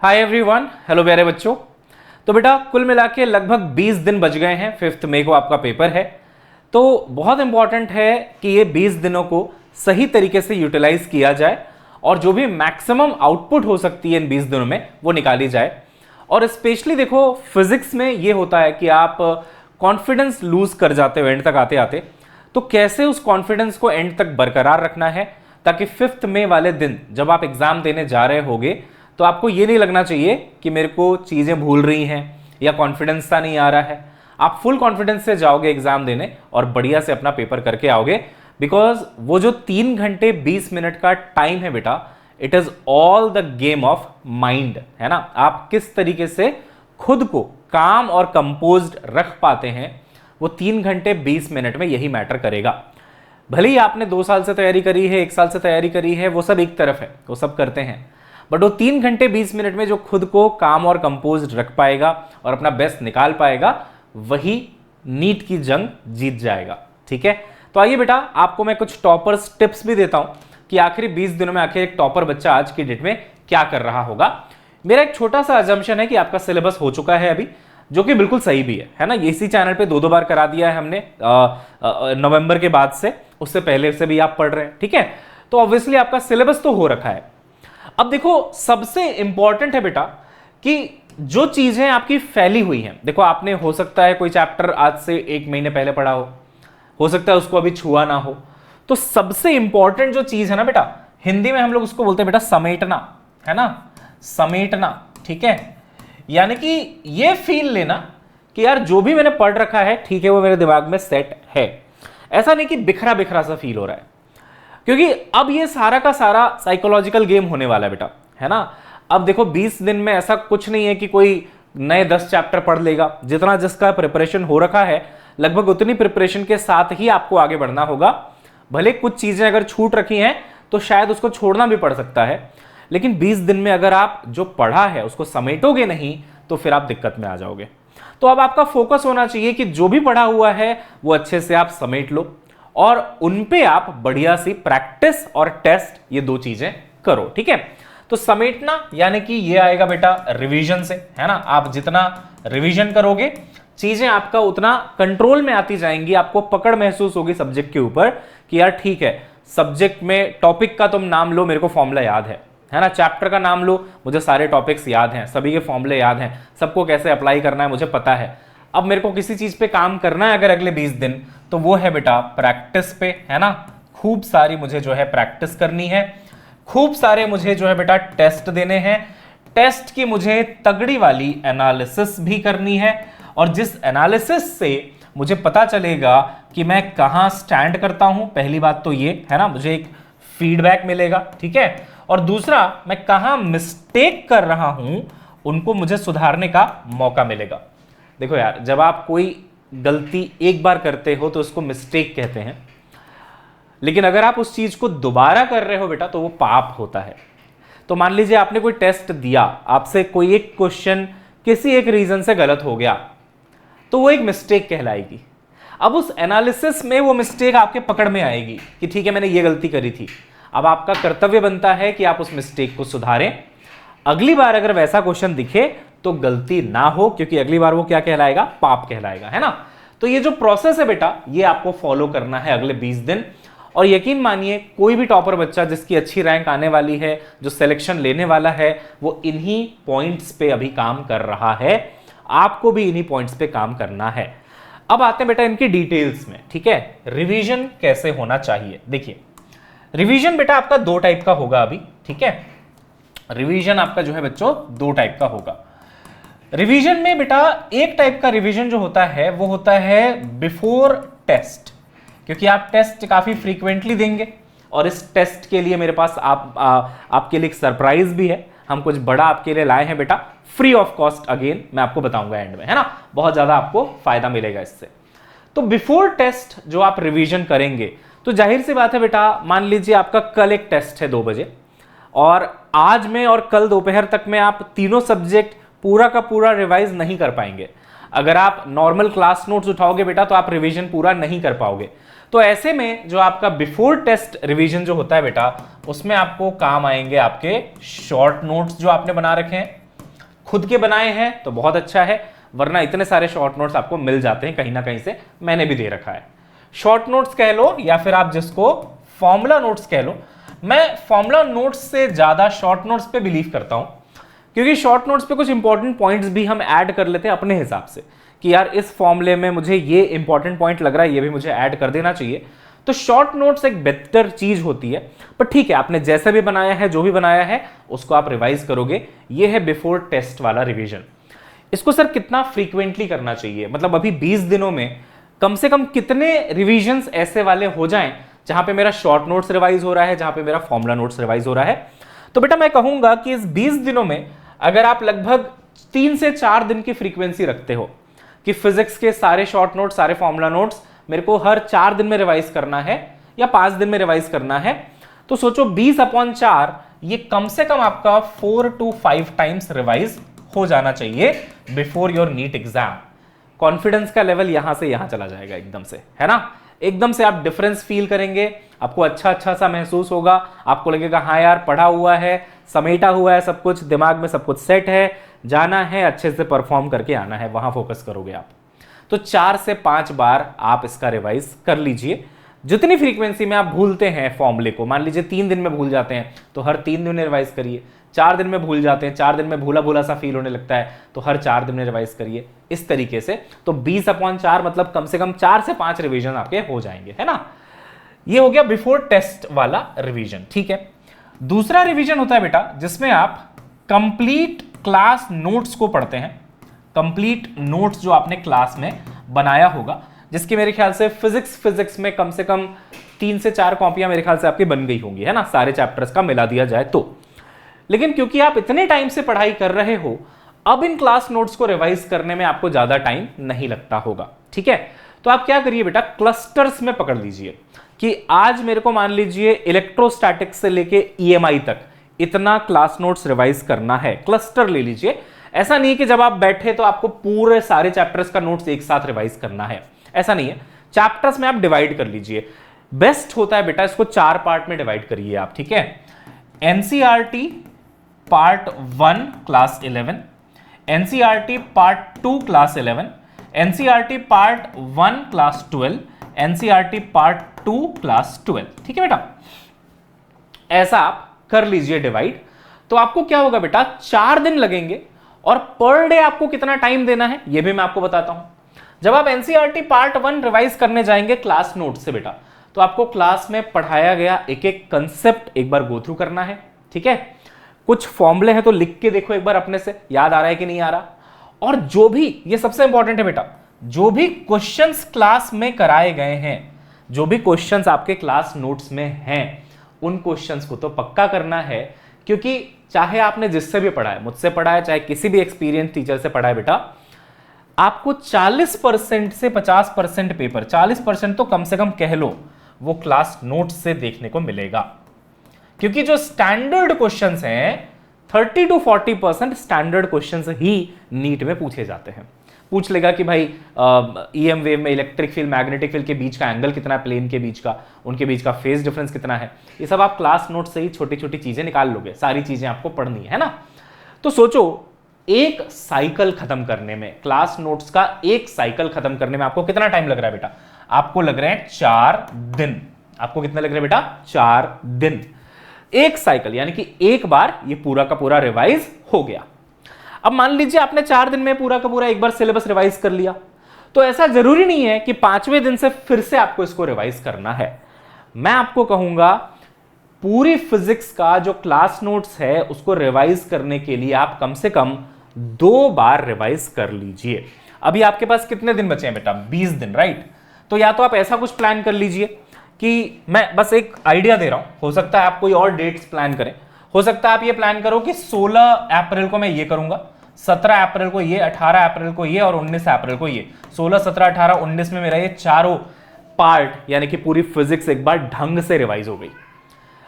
Hi everyone, hello प्यारे बच्चों। तो बेटा कुल मिला के लगभग 20 दिन बच गए हैं। 5 मई को आपका पेपर है। तो बहुत इंपॉर्टेंट है कि ये 20 दिनों को सही तरीके से यूटिलाइज किया जाए और जो भी मैक्सिमम आउटपुट हो सकती है इन 20 दिनों में वो निकाली जाए। और स्पेशली देखो फिजिक्स में ये होता है कि आप कॉन्फिडेंस लूज कर जाते हो एंड तक आते आते, तो कैसे उस कॉन्फिडेंस को एंड तक बरकरार रखना है ताकि 5 मई वाले दिन जब आप एग्जाम देने जा रहे होगे तो आपको ये नहीं लगना चाहिए कि मेरे को चीज़ें भूल रही हैं या कॉन्फिडेंस सा नहीं आ रहा है। आप फुल कॉन्फिडेंस से जाओगे एग्जाम देने और बढ़िया से अपना पेपर करके आओगे, बिकॉज वो जो 3 घंटे 20 मिनट का टाइम है बेटा, it is all the game of mind, है ना। आप किस तरीके से खुद को काम और कंपोज्ड रख पाते हैं, वो 3 घंटे 20 मिनट में यही मैटर करेगा। भले ही आपने 2 साल से तैयारी करी है, 1 साल से तैयारी करी है, वो सब एक तरफ है, वो सब करते हैं, बट वो 3 घंटे 20 मिनट में जो खुद को काम और कंपोज रख पाएगा और अपना बेस्ट निकाल पाएगा, वही नीट की जंग जीत जाएगा। ठीक है, तो आइए बेटा आपको मैं कुछ टॉपर्स टिप्स भी देता हूं कि आखिरी 20 दिनों में आखिर एक टॉपर बच्चा आज की डेट में क्या कर रहा होगा। मेरा एक छोटा सा अजम्पशन है कि आपका सिलेबस हो चुका है अभी, जो कि बिल्कुल सही भी है ना। इसी चैनल पे 2 बार करा दिया है हमने नवंबर के बाद से, उससे पहले से भी आप पढ़ रहे हैं। ठीक है, तो ऑब्वियसली आपका सिलेबस तो हो रखा है। अब देखो सबसे इंपॉर्टेंट है बेटा कि जो चीजें आपकी फैली हुई हैं, देखो आपने हो सकता है कोई चैप्टर आज से 1 महीने पहले पढ़ा हो सकता है उसको अभी छुआ ना हो। तो सबसे इंपॉर्टेंट जो चीज है ना बेटा, हिंदी में हम लोग उसको बोलते हैं बेटा समेटना, है ना, समेटना। ठीक है, यानी कि ये फील लेना कि यार जो भी मैंने पढ़ रखा है ठीक है, वो मेरे दिमाग में सेट है। ऐसा नहीं कि बिखरा बिखरा सा फील हो रहा है, क्योंकि अब ये सारा का सारा साइकोलॉजिकल गेम होने वाला है बेटा, है ना। अब देखो 20 दिन में ऐसा कुछ नहीं है कि कोई नए 10 चैप्टर पढ़ लेगा। जितना जिसका प्रिपरेशन हो रखा है लगभग उतनी प्रिपरेशन के साथ ही आपको आगे बढ़ना होगा। भले कुछ चीजें अगर छूट रखी हैं तो शायद उसको छोड़ना भी पड़ सकता है, लेकिन 20 दिन में अगर आप जो पढ़ा है उसको समेटोगे नहीं तो फिर आप दिक्कत में आ जाओगे। तो अब आपका फोकस होना चाहिए कि जो भी पढ़ा हुआ है वो अच्छे से आप समेट लो और उन पे आप बढ़िया सी प्रैक्टिस और टेस्ट, ये 2 चीजें करो। ठीक है, तो समेटना यानी कि ये आएगा बेटा रिवीजन से, है ना। आप जितना रिवीजन करोगे चीजें आपका उतना कंट्रोल में आती जाएंगी, आपको पकड़ महसूस होगी सब्जेक्ट के ऊपर कि यार ठीक है, सब्जेक्ट में टॉपिक का तुम नाम लो, मेरे को फॉर्मूला याद है ना। चैप्टर का नाम लो, मुझे सारे टॉपिक्स याद हैं, सभी के फॉर्मूले याद हैं, सबको कैसे अप्लाई करना है मुझे पता है। अब मेरे को किसी चीज पे काम करना है अगर अगले 20 दिन, तो वो है बेटा प्रैक्टिस पे, है ना। खूब सारी मुझे जो है प्रैक्टिस करनी है, खूब सारे मुझे जो है बेटा टेस्ट देने हैं, टेस्ट की मुझे तगड़ी वाली एनालिसिस भी करनी है, और जिस एनालिसिस से मुझे पता चलेगा कि मैं कहां स्टैंड करता हूं, पहली बात तो ये है ना, मुझे एक फीडबैक मिलेगा। ठीक है, और दूसरा मैं कहां मिस्टेक कर रहा हूं उनको मुझे सुधारने का मौका मिलेगा। देखो यार, जब आप कोई गलती एक बार करते हो तो उसको मिस्टेक कहते हैं, लेकिन अगर आप उस चीज को दोबारा कर रहे हो बेटा तो वो पाप होता है। तो मान लीजिए आपने कोई टेस्ट दिया, आपसे कोई एक क्वेश्चन किसी एक रीजन से गलत हो गया, तो वो एक मिस्टेक कहलाएगी। अब उस एनालिसिस में वो मिस्टेक आपके पकड़ में आएगी कि ठीक है मैंने ये गलती करी थी। अब आपका कर्तव्य बनता है कि आप उस मिस्टेक को सुधारें। अगली बार अगर वैसा क्वेश्चन दिखे तो गलती ना हो, क्योंकि अगली बार वो क्या कहलाएगा, पाप कहलाएगा, है ना। तो ये जो प्रोसेस है बेटा, ये आपको फॉलो करना है अगले 20 दिन। और यकीन मानिए कोई भी टॉपर बच्चा जिसकी अच्छी रैंक आने वाली है, जो सिलेक्शन लेने वाला है, वो इन्हीं पॉइंट्स पे अभी काम कर रहा है। आपको भी इन्हीं पॉइंट्स पे काम करना है। अब आते हैं बेटा इनकी डिटेल्स में। ठीक है, रिवीजन कैसे होना चाहिए। देखिए रिवीजन बेटा आपका 2 टाइप का होगा अभी। ठीक है, रिवीजन आपका जो है बच्चों 2 टाइप का होगा। रिवीजन में बेटा एक टाइप का रिवीजन जो होता है वो होता है बिफोर टेस्ट, क्योंकि आप टेस्ट काफी फ्रीक्वेंटली देंगे और इस टेस्ट के लिए मेरे पास आपके लिए एक सरप्राइज भी है। हम कुछ बड़ा आपके लिए लाए हैं बेटा, फ्री ऑफ कॉस्ट, अगेन मैं आपको बताऊंगा एंड में, है ना। बहुत ज्यादा आपको फायदा मिलेगा इससे। तो बिफोर टेस्ट जो आप रिवीजन करेंगे, तो जाहिर सी बात है बेटा, मान लीजिए आपका कल एक टेस्ट है 2 बजे, और आज में और कल दोपहर तक में आप तीनों सब्जेक्ट पूरा का पूरा रिवाइज नहीं कर पाएंगे। अगर आप नॉर्मल क्लास नोट्स उठाओगे बेटा तो आप रिवीजन पूरा नहीं कर पाओगे। तो ऐसे में जो आपका बिफोर टेस्ट रिवीजन जो होता है बेटा, उसमें आपको काम आएंगे आपके शॉर्ट नोट्स जो आपने बना रखे हैं, खुद के बनाए हैं तो बहुत अच्छा है, वरना इतने सारे शॉर्ट नोट्स आपको मिल जाते हैं कहीं ना कहीं से, मैंने भी दे रखा है। शॉर्ट नोट्स कह लो या फिर आप जिसको फॉर्मूला नोट्स कह लो, मैं फॉर्मूला नोट्स से ज्यादा शॉर्ट नोट्स पे बिलीव करता हूं, क्योंकि शॉर्ट नोट्स पे कुछ इंपॉर्टेंट पॉइंट्स भी हम ऐड कर लेते हैं अपने हिसाब से कि यार इस फॉर्मूले में मुझे ये इंपॉर्टेंट पॉइंट लग रहा है, ये भी मुझे ऐड कर देना चाहिए। तो शॉर्ट नोट्स एक बेहतर चीज होती है। पर ठीक है, आपने जैसे भी बनाया है, जो भी बनाया है, उसको आप रिवाइज करोगे। ये है बिफोर टेस्ट वाला रिवीजन। इसको सर कितना फ्रीक्वेंटली करना चाहिए, मतलब अभी 20 दिनों में कम से कम कितने रिवीजन्स ऐसे वाले हो जाएं जहां पे मेरा शॉर्ट नोट्स रिवाइज हो रहा है, जहां पे मेरा फॉर्मूला नोट्स रिवाइज हो रहा है। तो बेटा मैं कहूंगा कि इस 20 दिनों में अगर आप लगभग 3 से 4 दिन की फ्रीक्वेंसी रखते हो कि फिजिक्स के सारे शॉर्ट नोट्स, सारे फॉर्मूला नोट्स मेरे को हर 4 दिन में रिवाइज करना है या 5 दिन में रिवाइज करना है, तो सोचो 20/4 ये कम से कम आपका 4 to 5 टाइम्स रिवाइज हो जाना चाहिए before your NEET exam. Confidence का लेवल यहां से यहां चला जाएगा एकदम से, है ना। एकदम से आप डिफरेंस फील करेंगे, आपको अच्छा अच्छा सा महसूस होगा, आपको लगेगा हाँ यार पढ़ा हुआ है, समेटा हुआ है सब कुछ, दिमाग में सब कुछ सेट है, जाना है अच्छे से परफॉर्म करके आना है, वहां फोकस करोगे आप। तो 4 से 5 बार आप इसका रिवाइज कर लीजिए। जितनी फ्रीक्वेंसी में आप भूलते हैं फॉर्मूले को, मान लीजिए 3 दिन में भूल जाते हैं तो हर 3 दिन में रिवाइज करिए, 4 दिन में भूल जाते हैं, 4 दिन में भूला भूला सा फील होने लगता है तो हर 4 दिन में रिवाइज करिए, इस तरीके से। तो 20/4 मतलब कम से कम 4 से 5 रिवीजन आपके हो जाएंगे, है ना। ये हो गया बिफोर टेस्ट वाला रिवीजन, ठीक है। दूसरा रिवीजन होता है बेटा जिसमें आप कंप्लीट क्लास नोट्स को पढ़ते हैं। कंप्लीट नोट्स जो आपने क्लास में बनाया होगा, जिसकी मेरे ख्याल से फिजिक्स में कम से कम 3 से 4 कॉपियां मेरे ख्याल से आपकी बन गई होंगी, है ना, सारे चैप्टर्स का मिला दिया जाए तो। लेकिन क्योंकि आप इतने टाइम से पढ़ाई कर रहे हो, अब इन क्लास नोट्स को रिवाइज करने में आपको ज्यादा टाइम नहीं लगता होगा, ठीक है। तो आप क्या करिए बेटा, क्लस्टर्स में पकड़ लीजिए कि आज मेरे को मान लीजिए इलेक्ट्रोस्टैटिक्स से लेके ईएमआई तक इतना क्लास नोट्स रिवाइज करना है। क्लस्टर ले लीजिए, ऐसा नहीं है कि जब आप बैठे तो आपको पूरे सारे चैप्टर्स का नोट्स एक साथ रिवाइज करना है, ऐसा नहीं है। चैप्टर्स में आप डिवाइड कर लीजिए। बेस्ट होता है बेटा इसको 4 पार्ट में डिवाइड करिए आप, ठीक है। NCERT part 1 class 11, NCERT part 2 class 11, NCERT part 1 class 12, NCERT part 2 class 12, ठीक है बेटा। ऐसा आप कर लीजिए डिवाइड। तो आपको क्या होगा बेटा, 4 दिन लगेंगे और पर डे आपको कितना टाइम देना है ये भी मैं आपको बताता हूं। जब आप एनसीईआरटी पार्ट 1 रिवाइज करने जाएंगे क्लास नोट से बेटा, तो आपको क्लास में पढ़ाया गया एक एक कंसेप्ट एक बार गो थ्रू करना है, ठीक है। कुछ फॉर्मूले हैं तो लिख के देखो एक बार अपने से, याद आ रहा है कि नहीं आ रहा। और जो भी, ये सबसे इंपॉर्टेंट है बेटा, जो भी क्वेश्चंस क्लास में कराए गए हैं, जो भी क्वेश्चंस आपके क्लास नोट्स में हैं, उन क्वेश्चंस को तो पक्का करना है। क्योंकि चाहे आपने जिससे भी पढ़ा है, मुझसे पढ़ा है, चाहे किसी भी एक्सपीरियंस टीचर से पढ़ा है बेटा, आपको 40% से 50% पेपर, 40% तो कम से कम कह लो, वो क्लास नोट्स से देखने को मिलेगा। क्योंकि जो स्टैंडर्ड क्वेश्चंस हैं 30 to 40% स्टैंडर्ड क्वेश्चंस ही नीट में पूछे जाते हैं। पूछ लेगा कि भाई ईएम वेव में इलेक्ट्रिक फील्ड मैग्नेटिक फील्ड के बीच का एंगल कितना है, प्लेन के बीच का, उनके बीच का फेज डिफरेंस कितना है, ये सब आप क्लास नोट से ही छोटी छोटी चीजें निकाल लोगे। सारी चीजें आपको पढ़नी है ना। तो सोचो एक साइकिल खत्म करने में, क्लास नोट्स का एक साइकिल खत्म करने में आपको कितना टाइम लग रहा है बेटा, आपको लग रहे हैं 4 दिन। आपको कितने लग रहे हैं बेटा, 4 दिन। एक साइकिल यानी कि एक बार ये पूरा का पूरा रिवाइज हो गया। अब मान लीजिए आपने 4 दिन में पूरा का पूरा एक बार सिलेबस रिवाइज कर लिया, तो ऐसा जरूरी नहीं है कि 5वें दिन से फिर से आपको इसको रिवाइज करना है। मैं आपको कहूंगा पूरी फिजिक्स का जो क्लास नोट्स है उसको रिवाइज करने के लिए आप कम से कम 2 बार रिवाइज कर लीजिए। अभी आपके पास कितने दिन बचे हैं बेटा, 20 दिन, राइट। तो या तो आप ऐसा कुछ प्लान कर लीजिए कि मैं बस एक आइडिया दे रहा हूं, हो सकता है आप कोई और डेट्स प्लान करें। हो सकता है आप ये प्लान करो कि 16 अप्रैल को मैं ये करूंगा, 17 अप्रैल को ये, 18 अप्रैल को ये और 19 अप्रैल को ये। 16, 17, 18, 19 में मेरा ये चारों पार्ट यानी कि पूरी फिजिक्स एक बार ढंग से रिवाइज हो गई।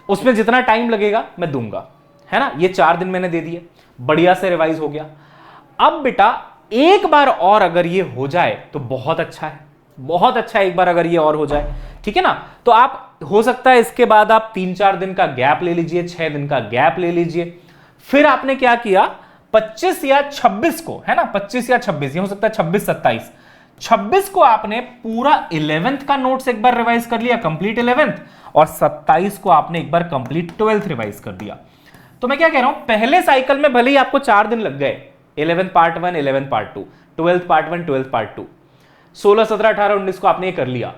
उसमें जितना टाइम लगेगा मैं दूंगा, है ना। ये 4 दिन मैंने दे दिए, बढ़िया से रिवाइज हो गया। अब बेटा एक बार और अगर ये हो जाए तो बहुत अच्छा है, बहुत अच्छा है एक बार अगर ये और हो जाए, ठीक है ना। तो आप हो सकता है इसके बाद आप 3-4 दिन का गैप ले लीजिए, 6 दिन का गैप ले लीजिए। फिर आपने क्या किया, 25 या 26 को, है ना, 25 या 26, ये हो सकता है 26 27, 26 को आपने पूरा 11th का नोट्स एक बार रिवाइज कर लिया, कंप्लीट 11th, और 27 को आपने एक बार कंप्लीट 12th रिवाइज कर दिया। तो मैं क्या कह रहा हूं, पहले साइकिल में भले ही आपको 4 दिन लग गए, 11th part 1, 11th part 2, 12th part 1, 12th part 2, 16 17 18 19 को आपने ये कर लिया,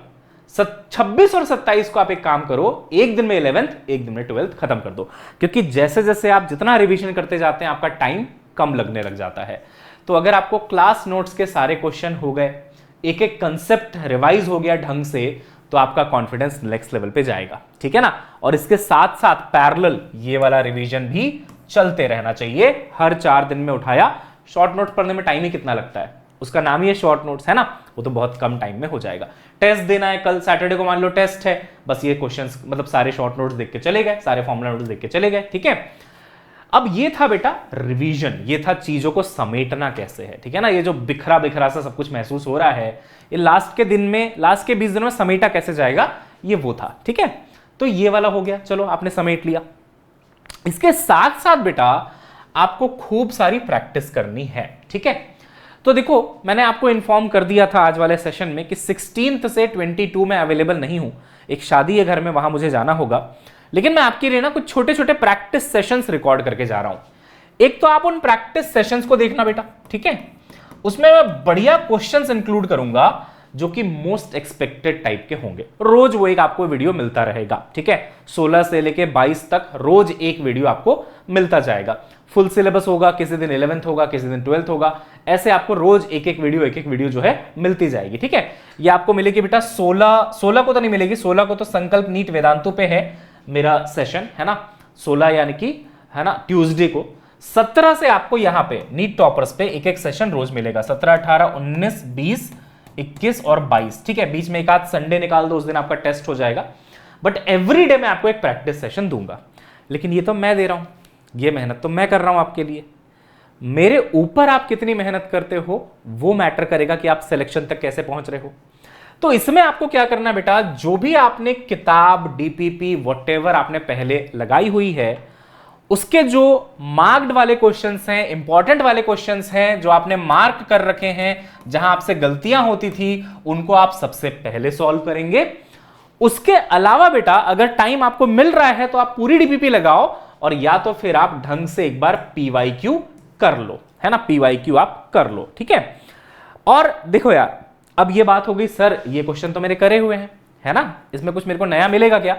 26 और 27 को आप एक काम करो, एक दिन में 11th, एक दिन में 12th खत्म कर दो, क्योंकि जैसे जैसे आप जितना रिवीजन करते जाते हैं आपका टाइम कम लगने लग जाता है। तो अगर आपको क्लास नोट्स के सारे क्वेश्चन हो गए, एक एक कंसेप्ट रिवाइज हो गया ढंग से, तो आपका कॉन्फिडेंस नेक्स्ट लेवल पे जाएगा, ठीक है ना। और इसके साथ साथ पैरेलल ये वाला रिवीजन भी चलते रहना चाहिए, हर 4 दिन में उठाया। शॉर्ट नोट पढ़ने में टाइम ही कितना लगता है, उसका नाम ही है शॉर्ट नोट्स, है ना, वो तो बहुत कम टाइम में हो जाएगा। टेस्ट देना है, कल सैटरडे को मान लो टेस्ट है, बस ये क्वेश्चंस मतलब सारे शॉर्ट नोट्स देख के चले गए, सारे फॉर्मूला नोट्स देख के चले गए, ठीक है। अब ये था बेटा रिवीजन, ये था चीजों को समेटना कैसे है, ठीक है ना। ये जो बिखरा बिखरा सा सब कुछ महसूस हो रहा है, ये लास्ट के दिन में, लास्ट के 20 दिनों में समेटा कैसे जाएगा, ये वो था, ठीक है। तो ये वाला हो गया, चलो आपने समेट लिया। इसके साथ साथ बेटा आपको खूब सारी प्रैक्टिस करनी है, ठीक है। तो देखो मैंने आपको इन्फॉर्म कर दिया था आज वाले सेशन में कि 16 से 22 में अवेलेबल नहीं हूं, एक शादी है घर में, वहां मुझे जाना होगा, लेकिन मैं आपके लिए ना कुछ छोटे छोटे प्रैक्टिस सेशंस रिकॉर्ड करके जा रहा हूं। एक तो आप उन प्रैक्टिस सेशंस को देखना बेटा, ठीक है, उसमें मैं बढ़िया क्वेश्चंस इंक्लूड करूंगा जो कि मोस्ट एक्सपेक्टेड टाइप के होंगे। रोज वो एक आपको वीडियो मिलता रहेगा, ठीक है, 16 से लेके 22 तक रोज एक वीडियो आपको मिलता जाएगा। फुल सिलेबस होगा, किसी दिन 11th होगा, किसी दिन 12th होगा, ऐसे आपको रोज एक एक वीडियो जो है मिलती जाएगी, ठीक है। ये आपको मिलेगी बेटा 16 को तो नहीं मिलेगी, 16 को तो संकल्प नीट वेदांतु पे है मेरा सेशन, है ना, 16 यानी कि, है ना, ट्यूसडे को। 17 से आपको यहां पे नीट टॉपर्स पे एक एक सेशन रोज मिलेगा, 17 18 19 20 21 और 22, ठीक है। बीच में एक आध संडे निकाल दो, उस दिन आपका टेस्ट हो जाएगा, बट एवरी डे मैं आपको एक प्रैक्टिस सेशन दूंगा। लेकिन ये तो मैं दे रहा हूं, ये मेहनत तो मैं कर रहा हूं आपके लिए, मेरे ऊपर आप कितनी मेहनत करते हो वो मैटर करेगा कि आप सिलेक्शन तक कैसे पहुंच रहे हो। तो इसमें आपको क्या करना है बेटा, जो भी आपने किताब, डीपीपी, व्हाटएवर आपने पहले लगाई हुई है, उसके जो मार्क्ड वाले क्वेश्चंस हैं, इंपॉर्टेंट वाले क्वेश्चंस हैं, जो आपने मार्क कर रखे हैं, जहां आपसे गलतियां होती थी, उनको आप सबसे पहले सॉल्व करेंगे। उसके अलावा बेटा अगर टाइम आपको मिल रहा है तो आप पूरी डीपीपी लगाओ, और या तो फिर आप ढंग से एक बार पीवाईक्यू कर लो, है ना, पीवाईक्यू आप कर लो, ठीक है। और देखो यार, अब ये बात हो गई सर ये क्वेश्चन तो मेरे करे हुए हैं, है ना, इसमें कुछ मेरे को नया मिलेगा क्या।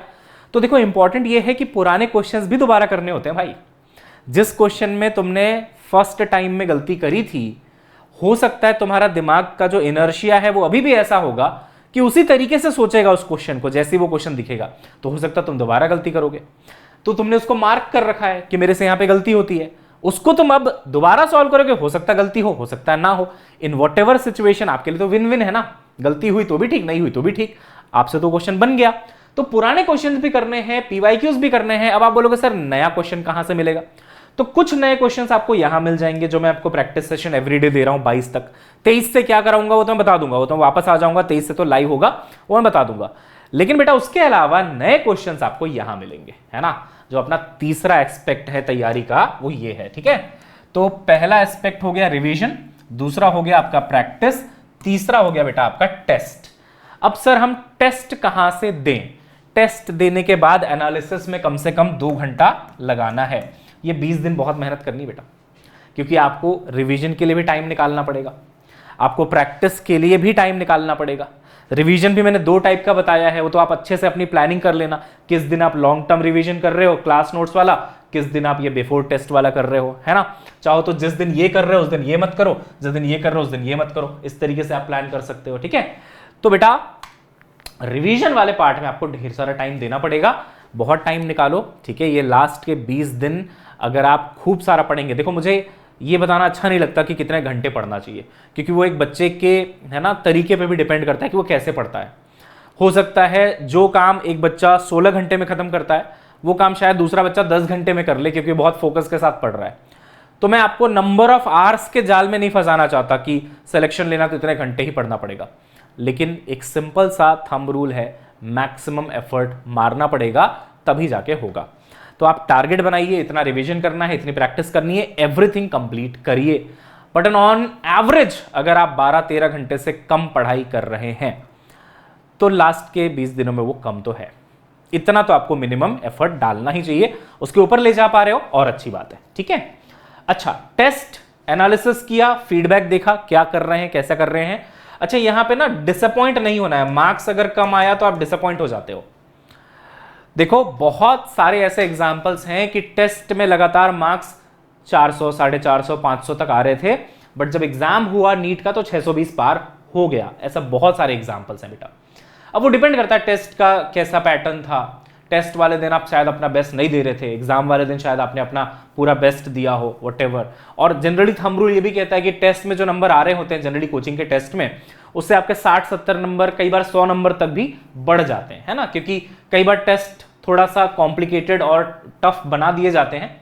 तो देखो इंपॉर्टेंट ये है कि पुराने क्वेश्चंस भी दोबारा करने होते हैं भाई। जिस क्वेश्चन में तुमने फर्स्ट टाइम में गलती करी थी, हो सकता है तुम्हारा दिमाग का जो इनर्शिया है वो अभी भी ऐसा होगा कि उसी तरीके से सोचेगा उस क्वेश्चन को, जैसे वो क्वेश्चन दिखेगा, तो हो सकता है तुम दोबारा गलती करोगे। तो तुमने उसको मार्क कर रखा है कि मेरे से यहां पे गलती होती है, उसको तुम अब दोबारा सॉल्व करोगे, हो सकता है गलती हो सकता है ना हो। इन व्हाटएवर सिचुएशन आपके लिए तो विन विन है ना, गलती हुई तो भी ठीक, नहीं हुई तो भी ठीक, आपसे तो क्वेश्चन बन गया। तो पुराने क्वेश्चंस भी करने हैं, पीवाईक्यूज भी करने हैं। अब आप बोलोगे सर नया क्वेश्चन कहां से मिलेगा, तो कुछ नए क्वेश्चंस आपको यहां मिल जाएंगे, जो मैं आपको प्रैक्टिस सेशन एवरीडे दे रहा हूं 22 तक। 23 से क्या कराऊंगा वो तो मैं बता दूंगा, वो तो वापस आ जाऊंगा, 23 से तो लाइव होगा, वो मैं बता दूंगा। लेकिन बेटा उसके अलावा नए क्वेश्चंस आपको यहां मिलेंगे, है ना। जो अपना तीसरा एस्पेक्ट है तैयारी का वो ये है, ठीक है। तो पहला एस्पेक्ट हो गया रिवीजन, दूसरा हो गया आपका प्रैक्टिस, तीसरा हो गया बेटा आपका टेस्ट। अब सर हम टेस्ट कहां से दें, टेस्ट देने के बाद एनालिसिस में कम से कम 2 घंटा लगाना है। ये 20 दिन बहुत मेहनत करनी बेटा, क्योंकि आपको रिवीजन के लिए भी टाइम निकालना पड़ेगा, आपको प्रैक्टिस के लिए भी टाइम निकालना पड़ेगा। रिवीजन भी मैंने 2 टाइप का बताया है, वो तो आप अच्छे से अपनी प्लानिंग कर लेना, किस दिन आप लॉन्ग टर्म रिवीजन कर रहे हो क्लास नोट्स वाला, किस दिन आप ये बिफोर टेस्ट वाला कर रहे हो, है ना। चाहो तो जिस दिन ये कर रहे हो उस दिन ये मत करो, जिस दिन ये कर रहे हो उस दिन ये मत करो, इस तरीके से आप प्लान कर सकते हो, ठीक है। तो बेटा रिवीजन वाले पार्ट में आपको ढेर सारा टाइम देना पड़ेगा, बहुत टाइम निकालो, ठीक है। ये लास्ट के 20 दिन अगर आप खूब सारा पढ़ेंगे, देखो मुझे ये बताना अच्छा नहीं लगता कि कितने घंटे पढ़ना चाहिए, क्योंकि वो एक बच्चे के, है ना, तरीके पे भी डिपेंड करता है कि वो कैसे पढ़ता है। हो सकता है जो काम एक बच्चा 16 घंटे में खत्म करता है, वो काम शायद दूसरा बच्चा 10 घंटे में कर ले, क्योंकि बहुत फोकस के साथ पढ़ रहा है। तो मैं आपको नंबर ऑफ आवर्स के जाल में नहीं फंसाना चाहता कि सिलेक्शन लेना तो इतने घंटे ही पढ़ना पड़ेगा, लेकिन एक सिंपल सा थंब रूल है, मैक्सिमम एफर्ट मारना पड़ेगा तभी जाके होगा। तो आप टारगेट बनाइए, इतना रिवीजन करना है, इतनी प्रैक्टिस करनी है, एवरीथिंग कंप्लीट करिए। बट ऑन एवरेज अगर आप 12-13 घंटे से कम पढ़ाई कर रहे हैं तो लास्ट के 20 दिनों में वो कम तो है, इतना तो आपको मिनिमम एफर्ट डालना ही चाहिए। उसके ऊपर ले जा पा रहे हो और अच्छी बात है, ठीक है। अच्छा, टेस्ट एनालिसिस किया, फीडबैक देखा, क्या कर रहे हैं, कैसा कर रहे हैं। अच्छा, यहां पे ना डिसअपॉइंट नहीं होना है। मार्क्स अगर कम आया तो आप डिसअपॉइंट हो जाते हो। देखो, बहुत सारे ऐसे एग्जांपल्स हैं कि टेस्ट में लगातार मार्क्स 400, 450, 500 तक आ रहे थे, बट जब एग्जाम हुआ नीट का तो 620 पार हो गया। ऐसा बहुत सारे एग्जांपल्स हैं बेटा। अब वो डिपेंड करता है टेस्ट का कैसा पैटर्न था। टेस्ट वाले दिन आप शायद अपना बेस्ट नहीं दे रहे थे, एग्जाम वाले दिन शायद आपने अपना पूरा बेस्ट दिया हो, व्हाटएवर। और जनरली थंब रूल ये भी कहता है कि टेस्ट में जो नंबर आ रहे होते हैं जनरली कोचिंग के टेस्ट में, उससे आपके 60-70 नंबर, कई बार 100 नंबर तक भी बढ़ जाते हैं, है ना। क्योंकि कई बार टेस्ट थोड़ा सा कॉम्प्लिकेटेड और टफ बना दिए जाते हैं।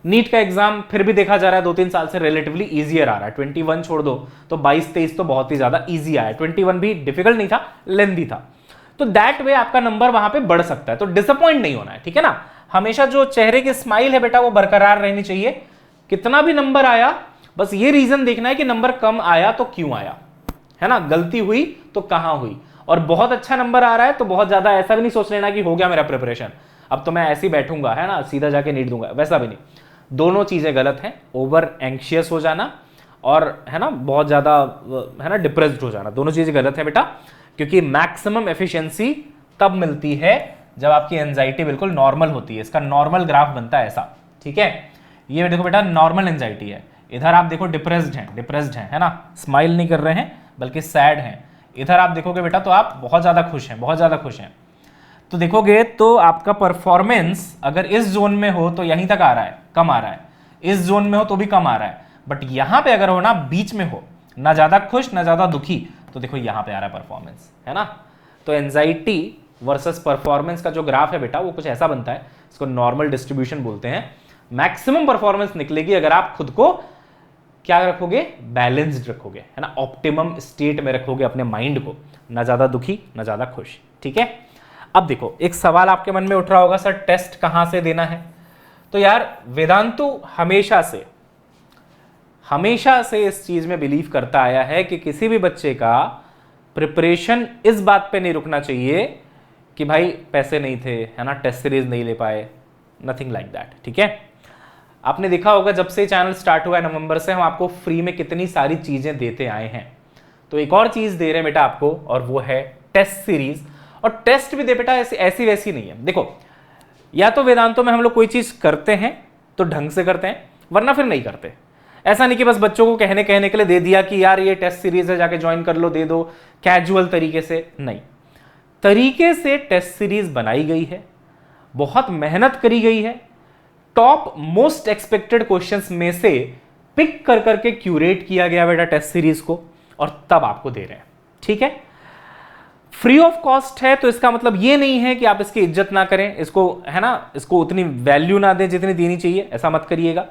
नीट का एग्जाम फिर भी देखा जा रहा है 2-3 साल से रिलेटिवली ईजियर आ रहा है। 21 छोड़ दो तो 22-23 तो बहुत ही ज्यादा ईजी आया। 21 भी डिफिकल्ट नहीं था, लेंथी था। तो दैट वे आपका नंबर वहां पे बढ़ सकता है, तो डिसअपॉइंट नहीं होना है, ठीक है ना। हमेशा जो चेहरे की स्माइल है बेटा वो बरकरार रहनी चाहिए। कितना भी नंबर आया, बस ये रीजन देखना है कि नंबर कम आया तो क्यों आया, है ना। गलती हुई तो कहां हुई। और बहुत अच्छा नंबर आ रहा है तो बहुत ज्यादा ऐसा भी नहीं सोच लेना कि हो गया मेरा प्रिपरेशन, अब तो मैं ऐसे ही बैठूंगा, है ना, सीधा जाके नीट दूंगा, वैसा भी नहीं। दोनों चीजें गलत हैं। ओवर एंक्शियस हो जाना और, है ना, बहुत ज्यादा, है ना, डिप्रेस्ड हो जाना, दोनों चीजें गलत है बेटा। क्योंकि मैक्सिमम एफिशिएंसी तब मिलती है जब आपकी एंजाइटी बिल्कुल नॉर्मल होती है। इसका नॉर्मल ग्राफ बनता है ऐसा, ठीक है। ये देखो बेटा, नॉर्मल एंजाइटी है। इधर आप देखो डिप्रेस्ड है ना, स्माइल नहीं कर रहे हैं बल्कि सैड हैं। इधर आप देखोगे बेटा तो आप बहुत ज्यादा खुश हैं, बहुत ज्यादा खुश हैं। तो देखोगे तो आपका परफॉर्मेंस अगर इस जोन में हो तो यहीं तक आ रहा है, कम आ रहा है। इस जोन में हो तो भी कम आ रहा है। बट यहां पे अगर हो ना, बीच में हो, ना ज्यादा खुश ना ज्यादा दुखी, तो देखो यहां पे आ रहा है परफॉर्मेंस, है ना। तो एंजाइटी वर्सेस परफॉर्मेंस का जो ग्राफ है बेटा वो कुछ ऐसा बनता है, इसको नॉर्मल डिस्ट्रीब्यूशन बोलते हैं। मैक्सिमम परफॉर्मेंस निकलेगी अगर आप खुद को क्या रखोगे, बैलेंस्ड रखोगे, है ना, ऑप्टिमम स्टेट में रखोगे अपने माइंड को, ना ज्यादा दुखी ना ज्यादा खुश, ठीक है। अब देखो, एक सवाल आपके मन में उठ रहा होगा, सर टेस्ट कहां से देना है। तो यार वेदांतु हमेशा से इस चीज में बिलीव करता आया है कि किसी भी बच्चे का प्रिपरेशन इस बात पे नहीं रुकना चाहिए कि भाई पैसे नहीं थे, है ना, टेस्ट सीरीज नहीं ले पाए, नथिंग लाइक दैट, ठीक है। आपने देखा होगा जब से चैनल स्टार्ट हुआ है नवंबर से, हम आपको फ्री में कितनी सारी चीजें देते आए हैं। तो एक और चीज दे रहे हैं बेटा आपको, और वो है टेस्ट सीरीज। और टेस्ट भी दे बेटा ऐसी वैसी नहीं है। देखो, या तो वेदांतों में हम लोग कोई चीज करते हैं तो ढंग से करते हैं, वरना फिर नहीं करते। ऐसा नहीं कि बस बच्चों को कहने के लिए दे दिया कि यार ये टेस्ट सीरीज है, जाके ज्वाइन कर लो, दे दो, कैजुअल तरीके से नहीं। तरीके से टेस्ट सीरीज बनाई गई है, बहुत मेहनत करी गई है, टॉप मोस्ट एक्सपेक्टेड क्वेश्चंस में से पिक कर करके क्यूरेट किया गया बेटा टेस्ट सीरीज को, और तब आपको दे रहे हैं, ठीक है। फ्री ऑफ कॉस्ट है तो इसका मतलब ये नहीं है कि आप इसकी इज्जत ना करें, इसको, है ना, इसको उतनी वैल्यू ना दें जितनी देनी चाहिए, ऐसा मत करिएगा।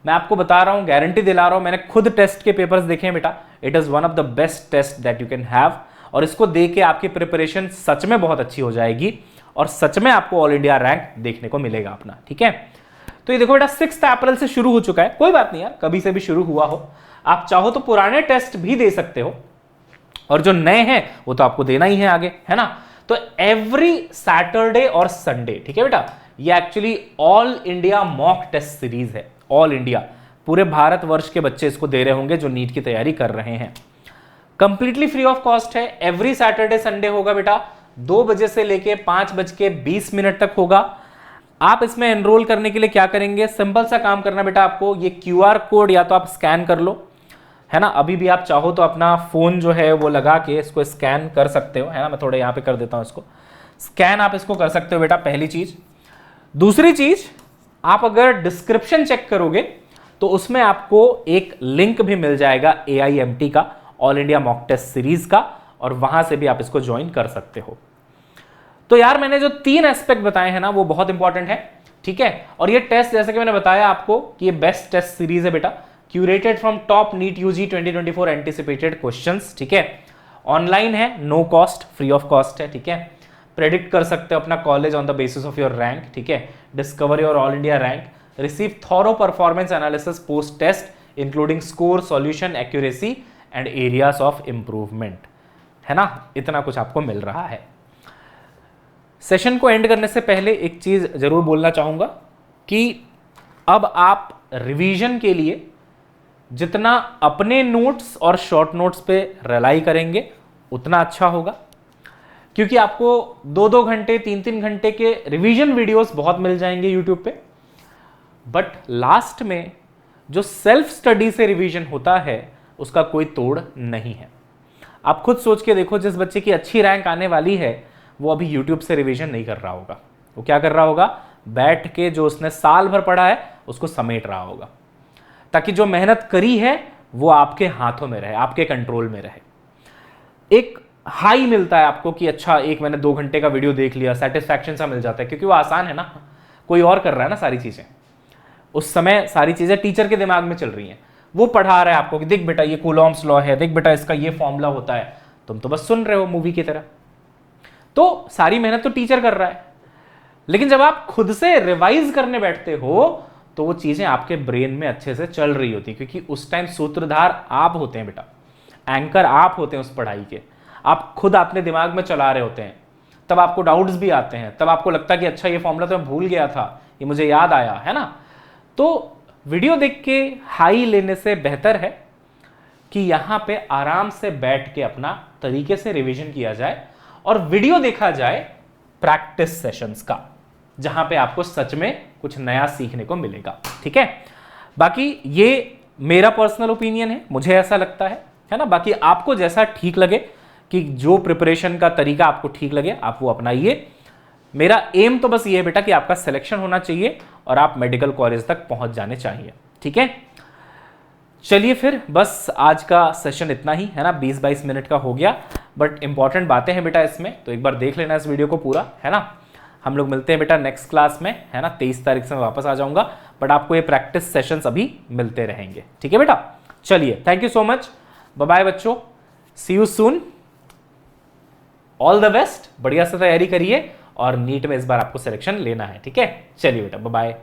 मैं आपको बता रहा हूं, गारंटी दिला रहा हूं, मैंने खुद टेस्ट के पेपर्स देखे हैं बेटा। It is one of the best test that you can have, और इसको देख के आपकी प्रिपरेशन सच में बहुत अच्छी हो जाएगी और सच में आपको ऑल इंडिया रैंक देखने को मिलेगा अपना, ठीक है। तो ये देखो बेटा 6 अप्रैल से शुरू हो चुका है। कोई बात नहीं यार, कभी से भी शुरू हुआ हो, आप चाहो तो पुराने टेस्ट भी दे सकते हो, और जो नए हैं वो तो आपको देना ही है आगे, है ना। तो एवरी सैटरडे और संडे, ठीक है बेटा, ये actually all India mock test series है। ऑल इंडिया, पूरे भारतवर्ष के बच्चे इसको दे रहे होंगे जो नीट की तैयारी कर रहे हैं। कंप्लीटली फ्री ऑफ कॉस्ट है। एवरी सैटरडे संडे होगा बेटा, 2 बजे से लेके 5:20 तक होगा। आप इसमें एनरोल करने के लिए क्या करेंगे, सिंपल सा काम करना बेटा आपको, ये QR कोड या तो आप स्कैन कर लो, है ना। अभी भी आप चाहो तो अपना फोन जो है वो लगा के इसको स्कैन कर सकते हो, है ना। मैं थोड़ा यहाँ पे कर देता हूँ इसको स्कैन, आप इसको कर सकते हो बेटा, पहली चीज। दूसरी चीज, आप अगर डिस्क्रिप्शन चेक करोगे तो उसमें आपको एक लिंक भी मिल जाएगा AIMT का, all India mock test series का, और वहां से भी आप इसको ज्वाइन कर सकते हो। तो यार मैंने जो 3 एस्पेक्ट बताए हैं ना वो बहुत इंपॉर्टेंट है, ठीक है। और ये टेस्ट, जैसे कि मैंने बताया आपको कि ये बेस्ट टेस्ट सीरीज है बेटा, curated from top NEET UG 2024 anticipated questions, ठीक है। ऑनलाइन है, no cost, free of cost है, ठीक है। प्रेडिक्ट कर सकते हो अपना college on the basis of your rank, ठीक है, discover your all India rank, receive thorough performance analysis post test including score, solution, accuracy and areas of improvement, है ना, इतना कुछ आपको मिल रहा है। सेशन को एंड करने से पहले एक चीज जरूर बोलना चाहूंगा कि अब आप रिवीजन के लिए जितना अपने नोट्स और शॉर्ट नोट्स पे रिलाई करेंगे उतना अच्छा होगा, क्योंकि आपको 2-2 घंटे 3-3 घंटे के रिवीजन वीडियोस बहुत मिल जाएंगे यूट्यूब पे, बट लास्ट में जो सेल्फ स्टडी से रिवीजन होता है उसका कोई तोड़ नहीं है। आप खुद सोच के देखो, जिस बच्चे की अच्छी रैंक आने वाली है वो अभी यूट्यूब से रिवीजन नहीं कर रहा होगा, वो क्या कर रहा होगा, बैठ के जो उसने साल भर पढ़ा है उसको समेट रहा होगा, ताकि जो मेहनत करी है वो आपके हाथों में रहे, आपके कंट्रोल में रहे। एक हाई मिलता है आपको कि अच्छा एक मैंने 2 घंटे का वीडियो देख लिया, सेटिस्फैक्शन सा मिल जाता है, क्योंकि वो आसान है ना, कोई और कर रहा है ना सारी चीजें, उस समय सारी चीजें टीचर के दिमाग में चल रही हैं, वो पढ़ा रहा है आपको कि देख बेटा ये कूलॉम्स लॉ है, देख बेटा इसका ये फॉर्मूला होता है, तुम तो बस सुन रहे हो मूवी की तरह। तो सारी मेहनत तो टीचर कर रहा है, लेकिन जब आप खुद से रिवाइज करने बैठते हो तो वो चीजें आपके ब्रेन में अच्छे से चल रही होती, क्योंकि उस टाइम सूत्रधार आप होते हैं बेटा, एंकर आप होते हैं उस पढ़ाई के, आप खुद अपने दिमाग में चला रहे होते हैं, तब आपको डाउट्स भी आते हैं, तब आपको लगता है कि अच्छा ये फॉर्मूला तो मैं भूल गया था, ये मुझे याद आया, है ना। तो वीडियो देख के हाई लेने से बेहतर है कि यहां पे आराम से बैठ के अपना तरीके से रिवीजन किया जाए और वीडियो देखा जाए प्रैक्टिस सेशंस का, जहां पे आपको सच में कुछ नया सीखने को मिलेगा, ठीक है। बाकी ये मेरा पर्सनल ओपिनियन है, मुझे ऐसा लगता है ना। बाकी आपको जैसा ठीक लगे, कि जो प्रिपरेशन का तरीका आपको ठीक लगे आप वो अपनाइए। मेरा एम तो बस ये है बेटा कि आपका सिलेक्शन होना चाहिए और आप मेडिकल कॉलेज तक पहुंच जाने चाहिए, ठीक है। चलिए फिर बस आज का सेशन इतना ही, है ना, 20-22 मिनट का हो गया, बट इंपॉर्टेंट बातें हैं बेटा इसमें, तो एक बार देख लेना इस वीडियो को पूरा, है ना। हम लोग मिलते हैं बेटा नेक्स्ट क्लास में, है ना, 23 तारीख से मैं वापस आ जाऊंगा, बट आपको ये प्रैक्टिस सेशंस अभी मिलते रहेंगे, ठीक है बेटा। चलिए, thank you so much, bye bye बच्चों, see you soon, all the best, बढ़िया से तैयारी करिए और नीट में इस बार आपको सिलेक्शन लेना है, ठीक है। चलिए बेटा, बाय बाय।